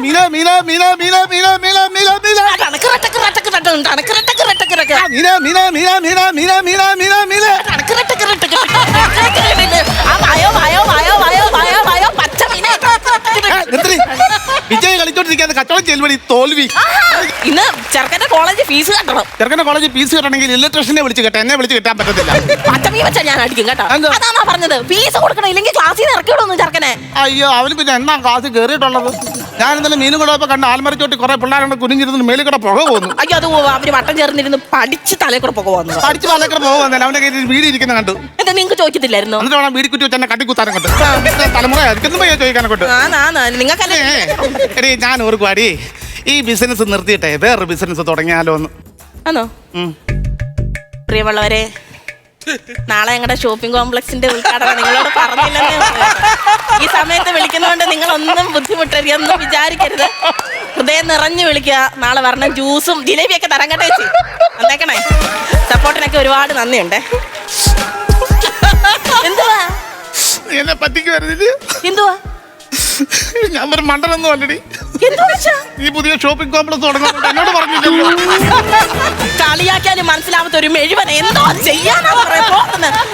മീന മീന മീന മീന മീന മീന മീന മീന മീന മീന മീന മീന മീന മീന മീന വിജയ് കളിച്ചോണ്ടിരിക്കാതെ കച്ചവടം ചെല്ലുപടി തോൽവി. ഇന്ന് ചെറുക്കന്റെ കോളേജ് ഫീസ് കട്ടണം. ചെറുക്കന്റെ കോളേജ് ഫീസ് കെട്ടണമെങ്കിൽ ഇലക്ട്രീഷനെ വിളിച്ച് കേട്ടോ, എന്നെ വിളിച്ച് കെട്ടാൻ പറ്റത്തില്ല. പച്ചമീൻ വെച്ചാൽ ഞാൻ അടിക്കും കേട്ടോ. അതാ പറഞ്ഞത്, ഫീസ് കൊടുക്കണം, ഇല്ലെങ്കിൽ ക്ലാസ്സിൽ നിന്ന് ഇറക്കി വിടുന്നു ചെറുക്കനെ. അയ്യോ, അവന് പിന്നെ എന്നാ ക്ലാസ്സിൽ കയറിയിട്ടുള്ളത്? ഞാൻ ഇന്നലെ മീനും കൂടെ കണ്ട് ആൽമരച്ചോട്ടി കുറെ പിള്ളേരുടെ കുനിഞ്ഞിരുന്ന് മേലിൽ കൂടെ പുക പോകുന്നു. അയ്യോ, അത് അവര് വട്ടം ചേർന്നിരുന്ന് പഠിച്ച് തലേ കൂടെ പുക പോകുന്നു. പഠിച്ച് തലേക്കൂടെ പുക വന്നല്ല, അവന്റെ കയ്യിൽ വീട് ഇരിക്കുന്ന കണ്ടു. എന്താ നിങ്ങൾക്ക് ചോദിക്കത്തില്ലായിരുന്നു? എന്നിട്ട് വേണം വീടി കുറ്റി വെച്ച് എന്നെ കട്ടിക്കുത്താനും കണ്ടു. തലമുറ ആയിരിക്കും ചോദിക്കാനെ കൊണ്ട്. നിങ്ങൾക്കല്ലേ എടീ, ഞാൻ ഓർക്കുവാടി ഈ ബിസിനസ് നിർത്തിയിട്ടെ വേറൊരു ബിസിനസ് തുടങ്ങിയാലോ എന്ന്. ആണോ? പ്രിയമുള്ളവരെ, നാളെ ഞങ്ങളുടെ ഷോപ്പിംഗ് കോംപ്ലക്സിന്റെ ഉദ്ഘാടനം നിങ്ങളോട് പറഞ്ഞില്ലെന്നേ. ഈ സമയത്ത് വിളിക്കുന്നതുകൊണ്ട് നിങ്ങളൊന്നും ബുദ്ധിമുട്ടരുതെന്നും വിചാരിക്കരുത്. ഹൃദയം നിറഞ്ഞു വിളിക്കുക. നാളെ വരണം, ജ്യൂസും ജിലേബിയൊക്കെ തരാൻ കേട്ടേ. വന്നേക്കണേ. സപ്പോർട്ടിനൊക്കെ ഒരുപാട് നന്ദിയുണ്ടേ. എന്തുവാ എന്നെ പറ്റിക്ക് വരുന്നില്ല? എന്തുവാ? ഞാൻ ഒരു മണ്ടനൊന്നും അല്ലടി. ഈ പുതിയ ഷോപ്പിംഗ് കോംപ്ലക്സ് തുടങ്ങുന്നുണ്ട് എന്നോട് പറഞ്ഞില്ലല്ലോ. കളിയാക്കിയാലും മനസ്സിലാവാത്ത ഒരു മെഴുവൻ എന്തോ ചെയ്യാനാ പറയുന്നത്.